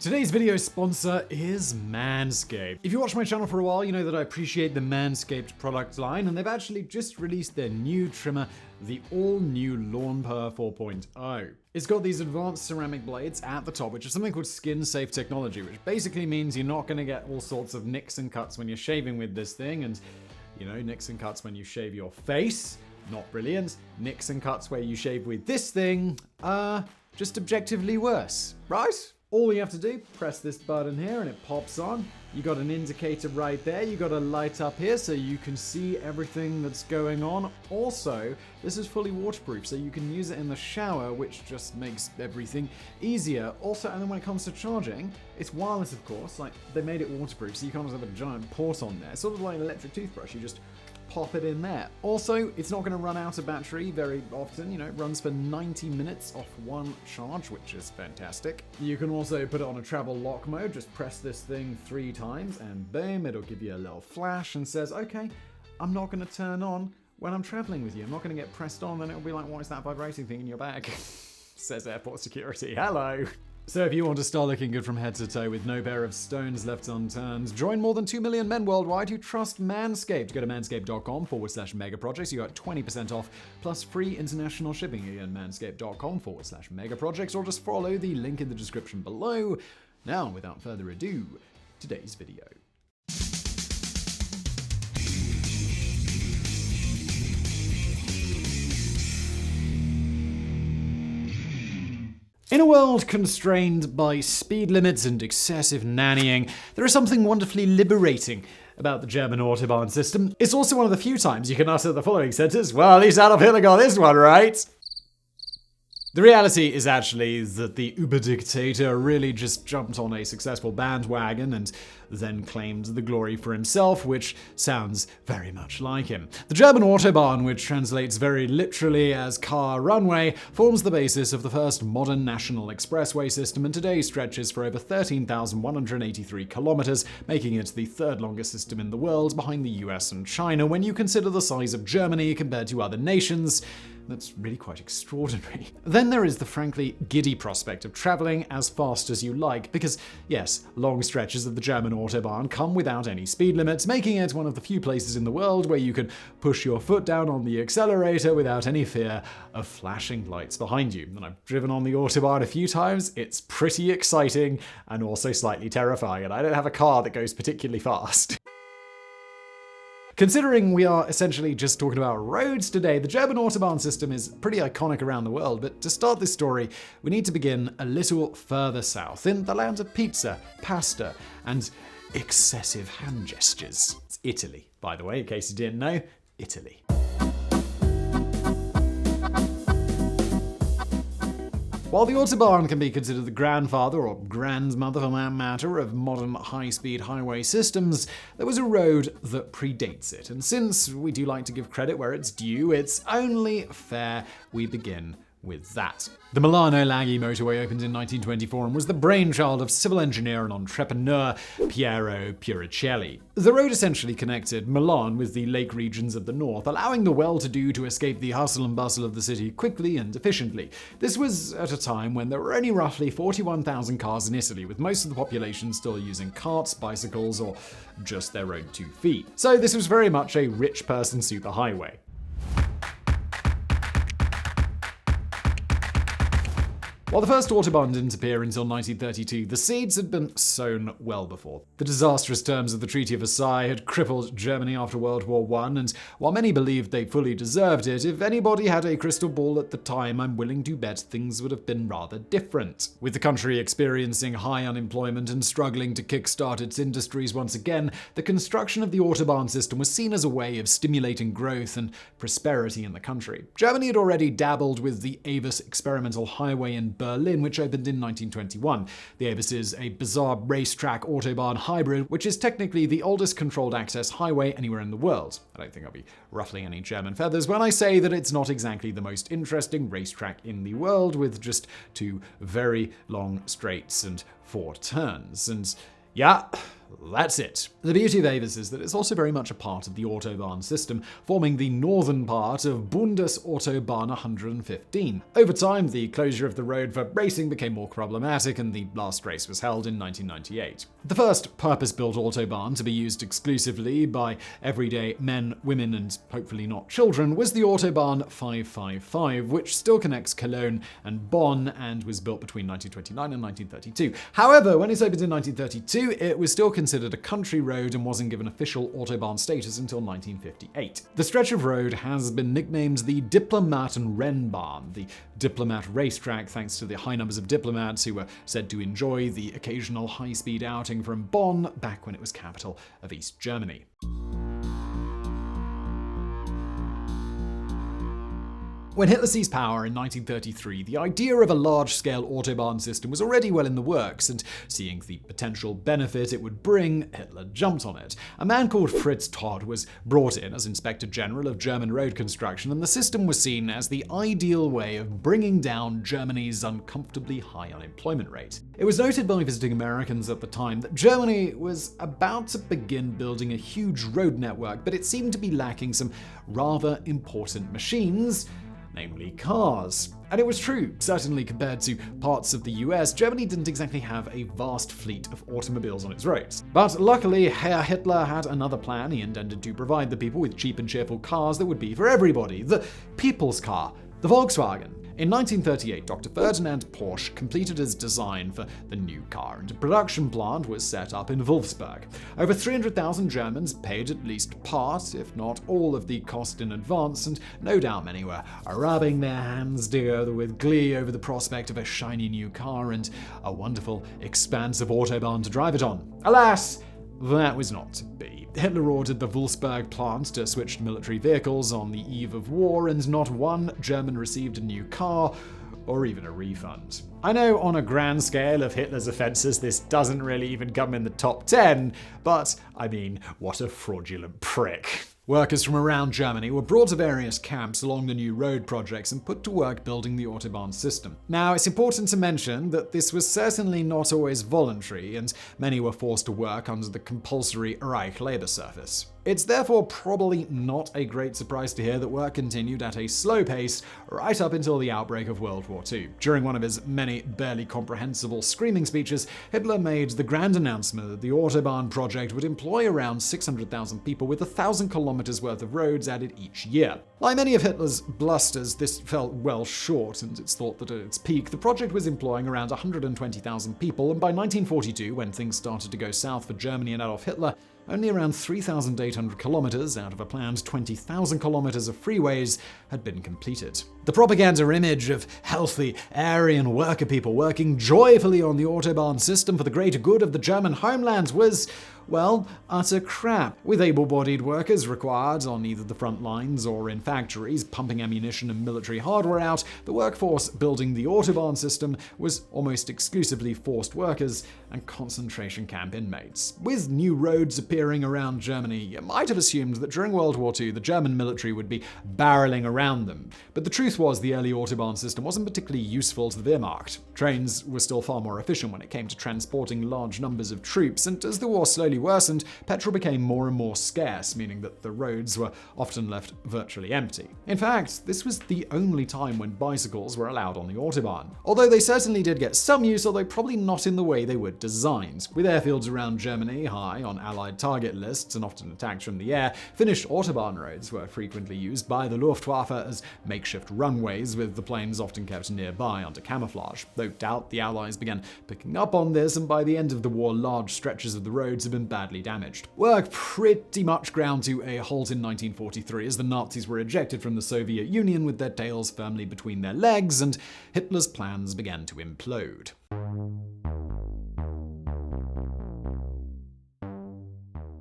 Today's video sponsor is Manscaped. If you watch my channel for a while, you know that I appreciate the Manscaped product line, and they've actually just released their new trimmer, the all-new Lawn Purr 4.0. It's got these advanced ceramic blades at the top, which is something called skin-safe technology, which basically means you're not going to get all sorts of nicks and cuts when you're shaving with this thing, and, you know, nicks and cuts when you shave your face. Not brilliant. Nicks and cuts where you shave with this thing are just objectively worse, right? All you have to do, press this button here and it pops on. You got an indicator right there. You got a light up here so you can see everything that's going on. Also, this is fully waterproof, so you can use it in the shower, which just makes everything easier. Also, and then when it comes to charging, it's wireless, of course. Like, they made it waterproof, so you can't just have a giant port on there. It's sort of like an electric toothbrush. You just pop it in there. Also, it's not going to run out of battery very often. You know, it runs for 90 minutes off one charge, which is fantastic. You can also put it on a travel lock mode. Just press this thing 3 times and boom, it'll give you a little flash and says, okay, I'm not going to turn on when I'm traveling with you. I'm not going to get pressed on, then it'll be like, what is that vibrating thing in your bag? Says airport security. Hello. So if you want to start looking good from head to toe with no pair of stones left unturned, join more than 2 million men worldwide who trust Manscaped. Go to manscaped.com/megaprojects. You got 20% off plus free international shipping. Again, manscaped.com/megaprojects, or just follow the link in the description below. Now, without further ado, today's video. In a world constrained by speed limits and excessive nannying, there is something wonderfully liberating about the German Autobahn system. It's also one of the few times you can utter the following sentence, well, at least Adolf Hitler got this one right. The reality is actually that the Uber-dictator really just jumped on a successful bandwagon and then claimed the glory for himself, which sounds very much like him. The German Autobahn, which translates very literally as car runway, forms the basis of the first modern national expressway system and today stretches for over 13,183 kilometers, making it the third longest system in the world behind the US and China when you consider the size of Germany compared to other nations. That's really quite extraordinary. Then there is the frankly giddy prospect of traveling as fast as you like, because yes, long stretches of the German Autobahn come without any speed limits, making it one of the few places in the world where you can push your foot down on the accelerator without any fear of flashing lights behind you. And I've driven on the Autobahn a few times. It's pretty exciting and also slightly terrifying, and I don't have a car that goes particularly fast. Considering we are essentially just talking about roads today, the German Autobahn system is pretty iconic around the world, but to start this story, we need to begin a little further south, in the land of pizza, pasta, and excessive hand gestures. It's Italy, by the way, in case you didn't know, Italy. While the Autobahn can be considered the grandfather, or grandmother for that matter, of modern high-speed highway systems, there was a road that predates it. And since we do like to give credit where it's due, it's only fair we begin with that. The Milano-Laghi motorway opened in 1924 and was the brainchild of civil engineer and entrepreneur Piero Puricelli. The road essentially connected Milan with the lake regions of the north, allowing the well-to-do to escape the hustle and bustle of the city quickly and efficiently. This was at a time when there were only roughly 41,000 cars in Italy, with most of the population still using carts, bicycles, or just their own 2 feet. So this was very much a rich person superhighway. While the first Autobahn didn't appear until 1932, the seeds had been sown well before. The disastrous terms of the Treaty of Versailles had crippled Germany after World War I, and while many believed they fully deserved it, if anybody had a crystal ball at the time, I'm willing to bet things would have been rather different. With the country experiencing high unemployment and struggling to kickstart its industries once again, the construction of the Autobahn system was seen as a way of stimulating growth and prosperity in the country. Germany had already dabbled with the Avis experimental highway in Berlin, which opened in 1921. The Avis is a bizarre racetrack Autobahn hybrid, which is technically the oldest controlled access highway anywhere in the world. I don't think I'll be ruffling any German feathers when I say that it's not exactly the most interesting racetrack in the world, with just 2 very long straights and 4 turns. And yeah, that's it. The beauty of Avis is that it's also very much a part of the Autobahn system, forming the northern part of Autobahn 115. Over time, the closure of the road for racing became more problematic, and the last race was held in 1998. The first purpose-built Autobahn to be used exclusively by everyday men, women, and hopefully not children was the Autobahn 555, which still connects Cologne and Bonn and was built between 1929 and 1932. However, when it opened in 1932, it was still considered a country road and wasn't given official Autobahn status until 1958. The stretch of road has been nicknamed the Diplomat and Rennbahn, the Diplomat racetrack, thanks to the high numbers of diplomats who were said to enjoy the occasional high-speed outing from Bonn back when it was capital of East Germany. When Hitler seized power in 1933, the idea of a large-scale Autobahn system was already well in the works, and seeing the potential benefit it would bring, Hitler jumped on it. A man called Fritz Todt was brought in as Inspector General of German road construction, and the system was seen as the ideal way of bringing down Germany's uncomfortably high unemployment rate. It was noted by visiting Americans at the time that Germany was about to begin building a huge road network, but it seemed to be lacking some rather important machines, namely cars. And it was true. Certainly compared to parts of the US, Germany didn't exactly have a vast fleet of automobiles on its roads. But luckily, Herr Hitler had another plan. He intended to provide the people with cheap and cheerful cars that would be for everybody. The people's car, the Volkswagen. In 1938, Dr. Ferdinand Porsche completed his design for the new car, and a production plant was set up in Wolfsburg. Over 300,000 Germans paid at least part, if not all, of the cost in advance, and no doubt many were rubbing their hands together with glee over the prospect of a shiny new car and a wonderful, expansive Autobahn to drive it on. Alas, that was not to be. Hitler ordered the Wolfsburg plant to switch to military vehicles on the eve of war, and not one German received a new car or even a refund. I know on a grand scale of Hitler's offenses, this doesn't really even come in the top 10, but I mean, what a fraudulent prick. Workers from around Germany were brought to various camps along the new road projects and put to work building the Autobahn system. Now, it's important to mention that this was certainly not always voluntary, and many were forced to work under the compulsory Reich labor service. It's therefore probably not a great surprise to hear that work continued at a slow pace right up until the outbreak of World War II. During one of his many barely comprehensible screaming speeches, Hitler made the grand announcement that the Autobahn project would employ around 600,000 people with 1,000 kilometers worth of roads added each year. Like many of Hitler's blusters, this fell well short, and it's thought that at its peak, the project was employing around 120,000 people, and by 1942, when things started to go south for Germany and Adolf Hitler, only around 3,800 kilometers out of a planned 20,000 kilometers of freeways had been completed. The propaganda image of healthy, Aryan worker people working joyfully on the Autobahn system for the greater good of the German homeland was, well, utter crap. With able-bodied workers required on either the front lines or in factories pumping ammunition and military hardware out, the workforce building the Autobahn system was almost exclusively forced workers and concentration camp inmates. With new roads appearing around Germany, you might have assumed that during World War II the German military would be barreling around them. But the truth was the early Autobahn system wasn't particularly useful to the Wehrmacht. Trains were still far more efficient when it came to transporting large numbers of troops, and as the war slowly worsened, petrol became more and more scarce, meaning that the roads were often left virtually empty. In fact, this was the only time when bicycles were allowed on the Autobahn. Although they certainly did get some use, although probably not in the way they were designed. With airfields around Germany high on Allied target lists and often attacked from the air, finished Autobahn roads were frequently used by the Luftwaffe as makeshift runways, with the planes often kept nearby under camouflage. No doubt the Allies began picking up on this, and by the end of the war, large stretches of the roads had been badly damaged. Work pretty much ground to a halt in 1943 as the Nazis were ejected from the Soviet Union with their tails firmly between their legs, and Hitler's plans began to implode.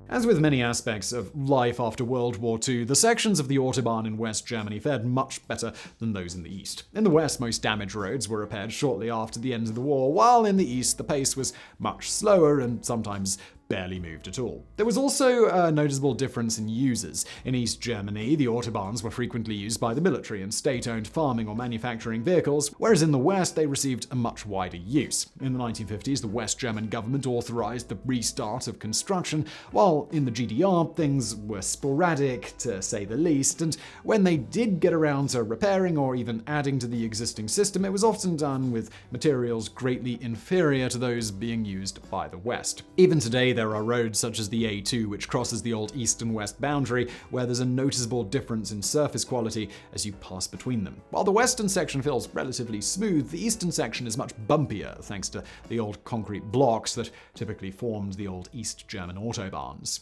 As with many aspects of life after World War II, the sections of the Autobahn in West Germany fared much better than those in the East. In the West, most damaged roads were repaired shortly after the end of the war, while in the East, the pace was much slower and sometimes barely moved at all. There was also a noticeable difference in users. In East Germany, the Autobahns were frequently used by the military and state-owned farming or manufacturing vehicles, whereas in the West they received a much wider use. In the 1950s, the West German government authorized the restart of construction, while in the GDR things were sporadic, to say the least, and when they did get around to repairing or even adding to the existing system, it was often done with materials greatly inferior to those being used by the West. Even today, there are roads such as the A2, which crosses the old east and west boundary, where there's a noticeable difference in surface quality as you pass between them. While the western section feels relatively smooth, the eastern section is much bumpier thanks to the old concrete blocks that typically formed the old East German Autobahns.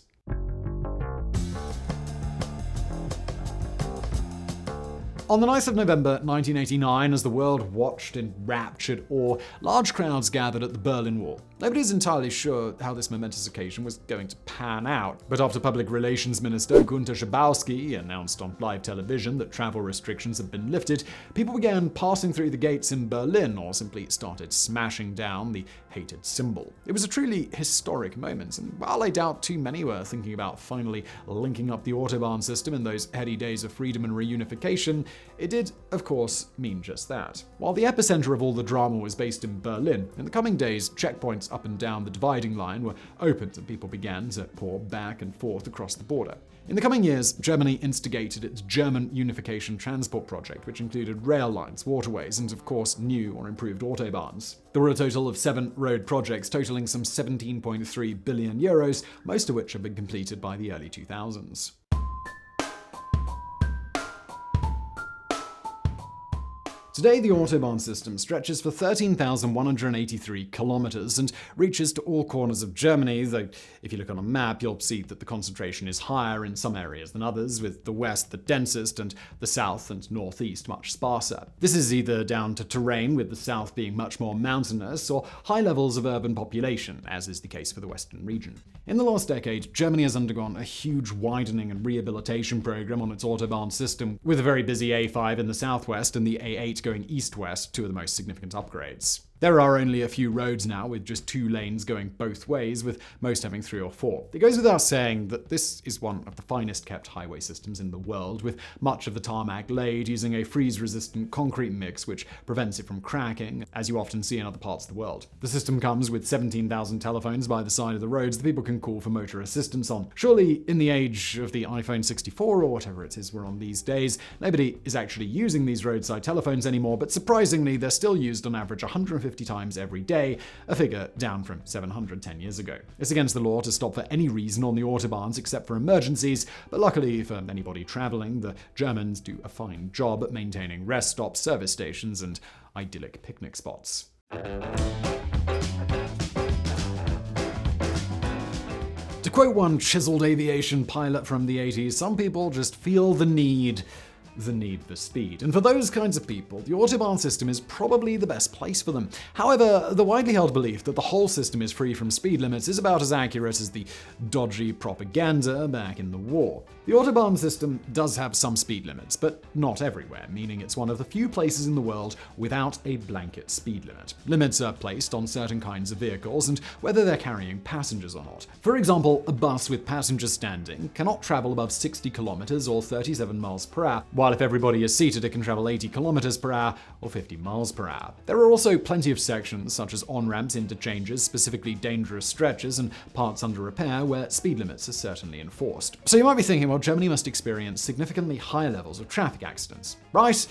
On the 9th of November 1989, as the world watched in raptured awe, large crowds gathered at the Berlin Wall. Nobody's entirely sure how this momentous occasion was going to pan out, but after Public Relations Minister Günter Schabowski announced on live television that travel restrictions had been lifted, people began passing through the gates in Berlin or simply started smashing down the hated symbol. It was a truly historic moment, and while I doubt too many were thinking about finally linking up the Autobahn system in those heady days of freedom and reunification, it did, of course, mean just that. While the epicenter of all the drama was based in Berlin, in the coming days, checkpoints up and down the dividing line were opened and people began to pour back and forth across the border. In the coming years, Germany instigated its German Unification transport project, which included rail lines, waterways, and of course new or improved Autobahns. There were a total of 7 road projects totaling some 17.3 billion euros, most of which have been completed by the early 2000s. Today, the Autobahn system stretches for 13,183 kilometers and reaches to all corners of Germany, though if you look on a map, you'll see that the concentration is higher in some areas than others, with the west the densest and the south and northeast much sparser. This is either down to terrain, with the south being much more mountainous, or high levels of urban population, as is the case for the western region. In the last decade, Germany has undergone a huge widening and rehabilitation program on its Autobahn system, with a very busy A5 in the southwest and the A8 going east-west, two of the most significant upgrades. There are only a few roads now with just 2 lanes going both ways, with most having 3 or 4. It goes without saying that this is one of the finest kept highway systems in the world, with much of the tarmac laid using a freeze-resistant concrete mix which prevents it from cracking, as you often see in other parts of the world. The system comes with 17,000 telephones by the side of the roads that people can call for motor assistance on. Surely, in the age of the iPhone 64 or whatever it is we're on these days, nobody is actually using these roadside telephones anymore, but surprisingly, they're still used on average 150 times every day, a figure down from 710 years ago. It's against the law to stop for any reason on the Autobahns except for emergencies, but luckily for anybody traveling, the Germans do a fine job at maintaining rest stops, service stations, and idyllic picnic spots. To quote one chiseled aviation pilot from the 80s, some people just feel the need for speed. And for those kinds of people, the Autobahn system is probably the best place for them. However, the widely held belief that the whole system is free from speed limits is about as accurate as the dodgy propaganda back in the war. The Autobahn system does have some speed limits, but not everywhere, meaning it's one of the few places in the world without a blanket speed limit. Limits are placed on certain kinds of vehicles and whether they're carrying passengers or not. For example, a bus with passengers standing cannot travel above 60 kilometers or 37 miles per hour, while if everybody is seated, it can travel 80 kilometers per hour or 50 miles per hour. There are also plenty of sections, such as on-ramps, interchanges, specifically dangerous stretches, and parts under repair where speed limits are certainly enforced. So you might be thinking, well, Germany must experience significantly higher levels of traffic accidents, right?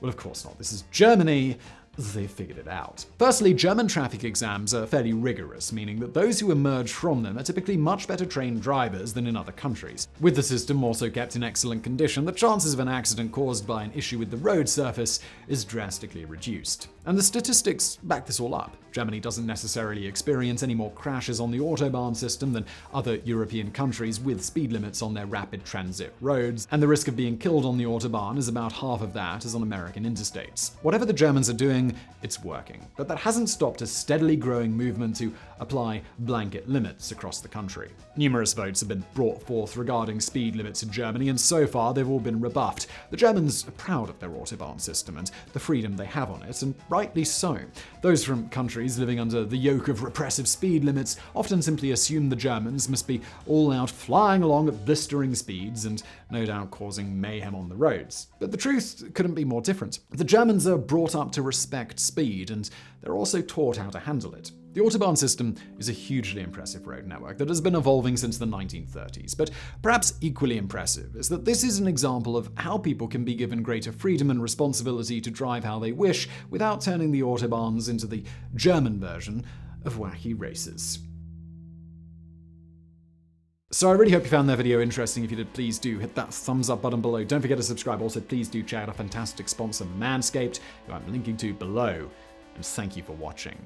Well, of course not. This is Germany. They figured it out. Firstly, German traffic exams are fairly rigorous, meaning that those who emerge from them are typically much better trained drivers than in other countries. With the system also kept in excellent condition, the chances of an accident caused by an issue with the road surface is drastically reduced. And the statistics back this all up. Germany doesn't necessarily experience any more crashes on the Autobahn system than other European countries with speed limits on their rapid transit roads, and the risk of being killed on the Autobahn is about half of that as on American interstates. Whatever the Germans are doing, it's working. But that hasn't stopped a steadily growing movement to apply blanket limits across the country. Numerous votes have been brought forth regarding speed limits in Germany, and so far they've all been rebuffed. The Germans are proud of their Autobahn system and the freedom they have on it, and rightly so. Those from countries living under the yoke of repressive speed limits often simply assume the Germans must be all out flying along at blistering speeds and no doubt causing mayhem on the roads. But the truth couldn't be more different. The Germans are brought up to respect speed, and they're also taught how to handle it. The Autobahn system is a hugely impressive road network that has been evolving since the 1930s, but perhaps equally impressive is that this is an example of how people can be given greater freedom and responsibility to drive how they wish without turning the Autobahns into the German version of wacky races. So I really hope you found that video interesting. If you did, please do hit that thumbs up button below. Don't forget to subscribe. Also, please do check out our fantastic sponsor, Manscaped, who I'm linking to below. And thank you for watching.